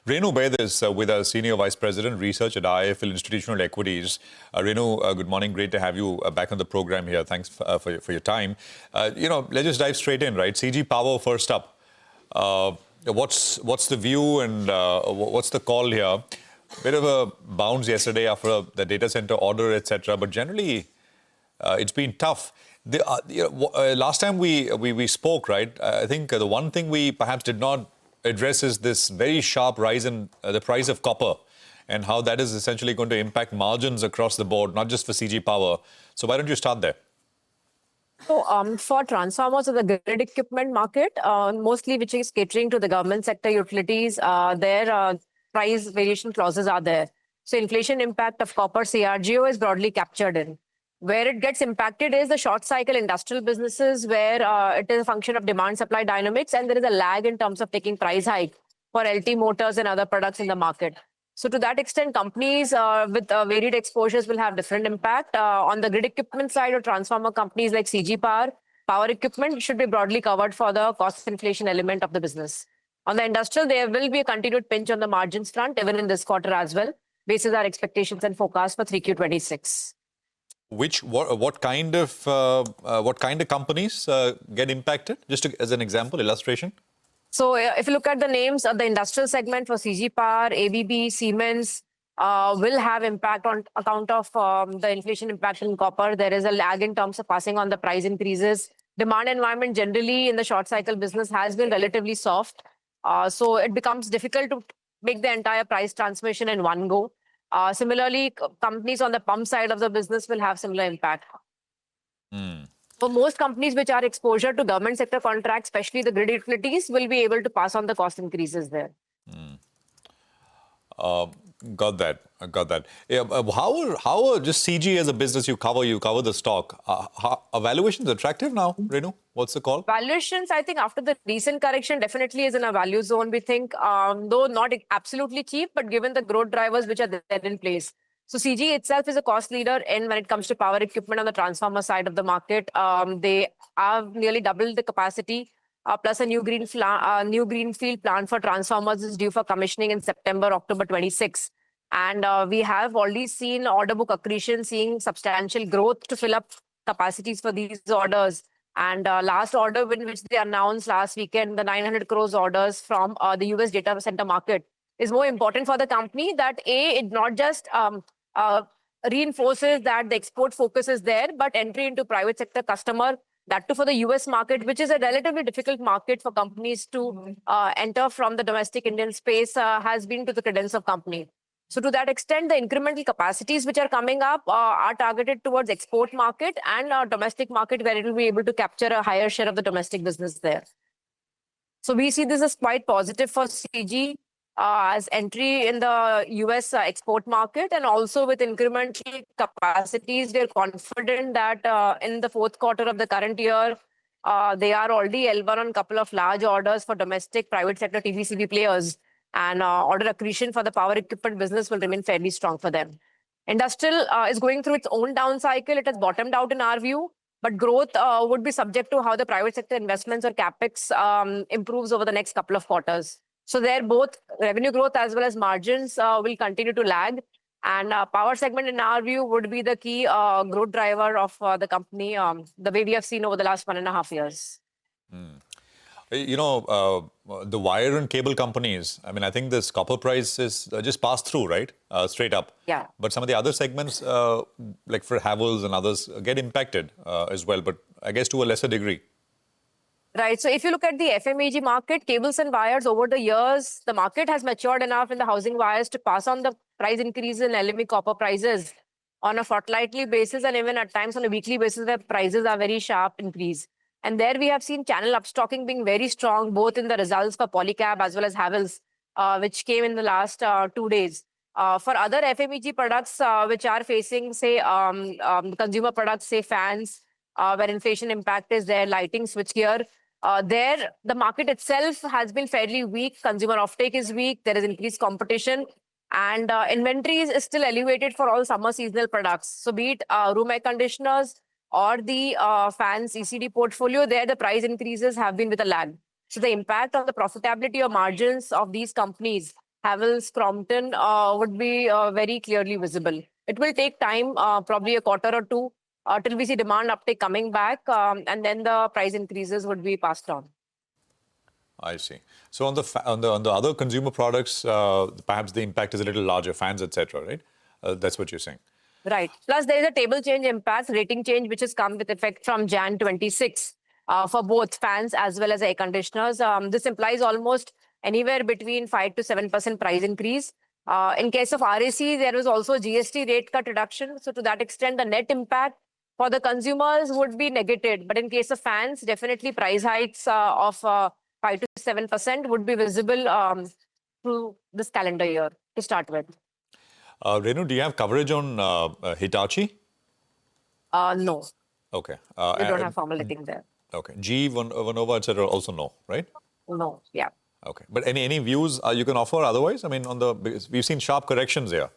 Renu Baid is with us, Senior Vice President, Research at IIFL Institutional Equities. Renu, good morning. Great to have you back on the program here. Thanks for your time. Let's just dive straight in, right? CG Power first up. What's the view and what's the call here? Bit of a bounce yesterday after the data center order, etc. But generally, it's been tough. Last time we spoke, right? I think the one thing we perhaps did not address is this very sharp rise in the price of copper and how that is essentially going to impact margins across the board, not just for CG Power. So why don't you start there? So for transformers of the grid equipment market, mostly which is catering to the government sector utilities, their price variation clauses are there. So inflation impact of copper CRGO is broadly captured in. Where it gets impacted is the short cycle industrial businesses where it is a function of demand supply dynamics and there is a lag in terms of taking price hike for LT motors and other products in the market. So to that extent, companies with varied exposures will have different impact. On the grid equipment side or transformer companies like CG Power, power equipment should be broadly covered for the cost inflation element of the business. On the industrial, there will be a continued pinch on the margins front, even in this quarter as well, based on our expectations and forecast for 3Q26. What kind of companies get impacted? Just as an example, illustration. So if you look at the names of the industrial segment for CG Power, ABB, Siemens, will have impact on account of the inflation impact in copper. There is a lag in terms of passing on the price increases. Demand environment generally in the short cycle business has been relatively soft. So it becomes difficult to make the entire price transmission in one go. Similarly, companies on the pump side of the business will have similar impact. For most companies which are exposure to government sector contracts, especially the grid utilities, will be able to pass on the cost increases there. Got that. Yeah, how just CG as a business you cover the stock. Are valuations attractive now, Renu? What's the call? Valuations, I think after the recent correction, definitely is in a value zone. We think, though not absolutely cheap, but given the growth drivers which are there in place. So CG itself is a cost leader when it comes to power equipment on the transformer side of the market. They have nearly doubled the capacity. Plus a new greenfield plant for transformers is due for commissioning in September, October 26. And we have already seen order book accretion, seeing substantial growth to fill up capacities for these orders. And last order which they announced last weekend, the 900 crores orders from the US data center market, is more important for the company that it not just reinforces that the export focus is there, but entry into private sector customer, that too for the US market, which is a relatively difficult market for companies to enter from the domestic Indian space, has been to the credence of company. So to that extent, the incremental capacities which are coming up are targeted towards export market and domestic market, where it will be able to capture a higher share of the domestic business there. So we see this as quite positive for CG as entry in the US export market, and also with incremental capacities, they're confident that in the fourth quarter of the current year, they are already L1 on a couple of large orders for domestic private sector TBCB players. And order accretion for the power equipment business will remain fairly strong for them. Industrial is going through its own down cycle. It has bottomed out in our view, but growth would be subject to how the private sector investments or capex improves over the next couple of quarters. So there, both revenue growth as well as margins will continue to lag. And power segment, in our view, would be the key growth driver of the company, the way we have seen over the last 1.5 years. The wire and cable companies, I mean, I think this copper price is just passed through, right? Straight up. Yeah. But some of the other segments, like for Havells and others, get impacted as well, but I guess to a lesser degree. Right. So if you look at the FMEG market, cables and wires, over the years, the market has matured enough in the housing wires to pass on the price increase in LME copper prices on a fortnightly basis, and even at times on a weekly basis where prices are very sharp increase. And there we have seen channel upstocking being very strong, both in the results for Polycab as well as Havells, which came in the last 2 days. For other FMEG products which are facing, say, consumer products, say fans, where inflation impact is there, lighting, switchgear, there the market itself has been fairly weak. Consumer offtake is weak. There is increased competition. And inventories is still elevated for all summer seasonal products. So be it room air conditioners, or the fans ECD portfolio, there the price increases have been with a lag. So the impact on the profitability or margins of these companies Havells, Crompton would be very clearly visible. It will take time, probably a quarter or two, till we see demand uptake coming back, and then the price increases would be passed on. I see. So on the other consumer products, perhaps the impact is a little larger, fans, etc. Right? That's what you're saying. Right. Plus, there is a table change impact, rating change, which has come with effect from Jan 26 for both fans as well as air conditioners. This implies almost anywhere between 5 to 7% price increase. In case of RAC, there was also GST rate cut reduction. So to that extent, the net impact for the consumers would be negated. But in case of fans, definitely price hikes of 5 to 7% would be visible through this calendar year to start with. Renu, do you have coverage on Hitachi? No. Okay. We don't have formal rating there. Okay. GE, Vernova, etc. also no, right? No. Yeah. Okay. But any views you can offer otherwise? I mean, because we've seen sharp corrections here.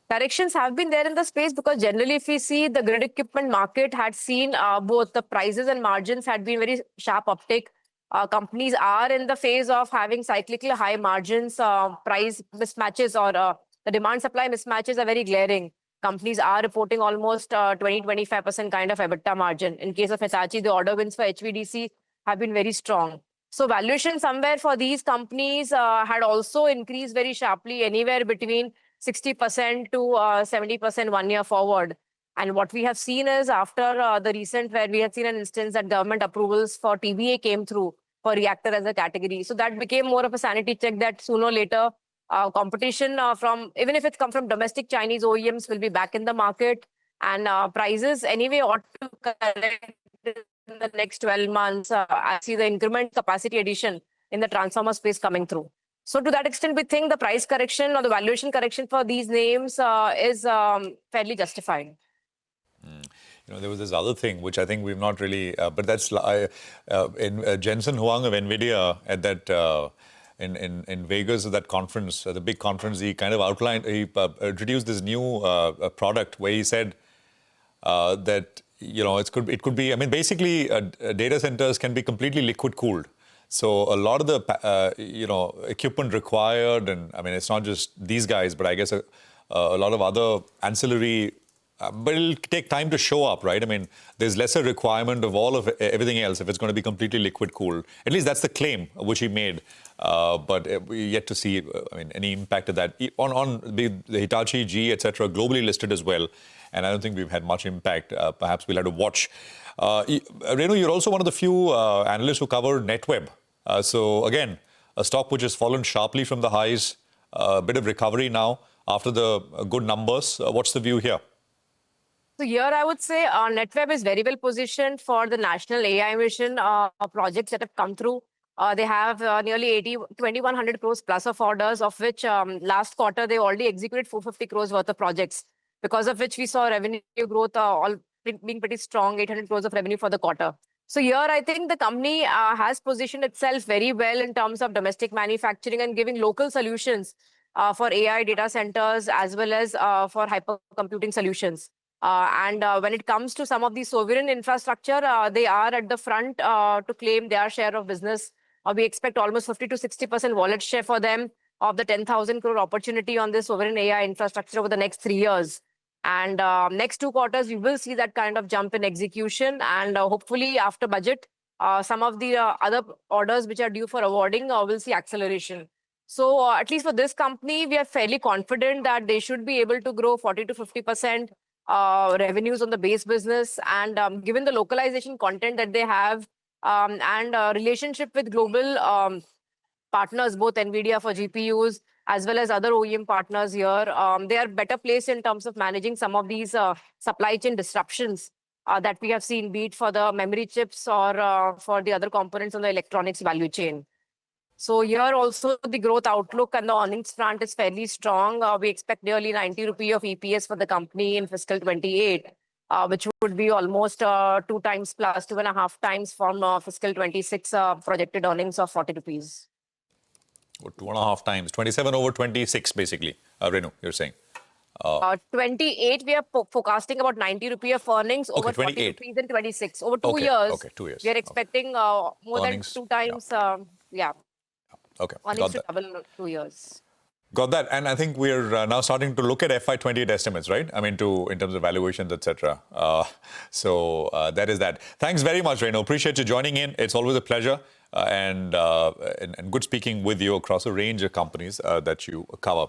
Corrections have been there in the space because generally, if we see the grid equipment market had seen both the prices and margins had been very sharp uptick. Companies are in the phase of having cyclical high margins, price mismatches or the demand supply mismatches are very glaring. Companies are reporting almost 20-25% kind of EBITDA margin. In case of Hitachi, the order wins for HVDC have been very strong. So valuation somewhere for these companies had also increased very sharply, anywhere between 60% to 70% 1 year forward. And what we have seen is after the recent, where we had seen an instance that government approvals for TVA came through for reactor as a category. So that became more of a sanity check that sooner or later competition from, even if it's come from domestic Chinese OEMs, will be back in the market. And prices anyway ought to correct in the next 12 months. I see the increment capacity addition in the transformer space coming through. So to that extent, we think the price correction or the valuation correction for these names is fairly justified. You know, there was this other thing which I think we've not really, but that's Jensen Huang of NVIDIA at that in Vegas at that conference, the big conference. He kind of outlined, he introduced this new product where he said that it could be. I mean, basically, data centers can be completely liquid cooled. So a lot of the equipment required, and I mean, it's not just these guys, but I guess a lot of other ancillary. But it'll take time to show up, right? I mean, there's lesser requirement of all of everything else if it's going to be completely liquid cooled. At least that's the claim which he made. But we yet to see, any impact of that on the Hitachi, GE, etc. globally listed as well. And I don't think we've had much impact. Perhaps we'll have to watch. Renu, you're also one of the few analysts who cover NetWeb. So again, a stock which has fallen sharply from the highs, a bit of recovery now after the good numbers. What's the view here? So here I would say NetWeb is very well positioned for the national AI mission projects that have come through. They have nearly 2,100 crores plus of orders, of which last quarter they already executed 450 crores worth of projects, because of which we saw revenue growth all being pretty strong, 800 crores of revenue for the quarter. So here I think the company has positioned itself very well in terms of domestic manufacturing and giving local solutions for AI data centers as well as for hypercomputing solutions. And when it comes to some of the sovereign infrastructure, they are at the front to claim their share of business. We expect almost 50 to 60% wallet share for them of the 10,000 crore opportunity on this sovereign AI infrastructure over the next 3 years. And next 2 quarters, we will see that kind of jump in execution. And hopefully after budget, some of the other orders which are due for awarding will see acceleration. So at least for this company, we are fairly confident that they should be able to grow 40 to 50% revenues on the base business. And given the localization content that they have and relationship with global partners, both NVIDIA for GPUs as well as other OEM partners here, they are better placed in terms of managing some of these supply chain disruptions that we have seen, be it for the memory chips or for the other components on the electronics value chain. So here also the growth outlook and the earnings front is fairly strong. We expect nearly 90 rupee of EPS for the company in fiscal 28, which would be almost 2 times plus 2.5 times from fiscal 26 projected earnings of 40 rupees. 2.5 times, 27 over 26 basically. Renu, you're saying. 28, we are forecasting about 90 rupee of earnings over 40 rupees in 26. Over 2 years, 2 years. We are expecting more earnings, than 2 times. Yeah. Okay. Earnings to double in 2 years. Got that. And I think we're now starting to look at FY28 estimates, right? I mean, in terms of valuations, etc. So that is that. Thanks very much, Renu. Appreciate you joining in. It's always a pleasure and good speaking with you across a range of companies that you cover.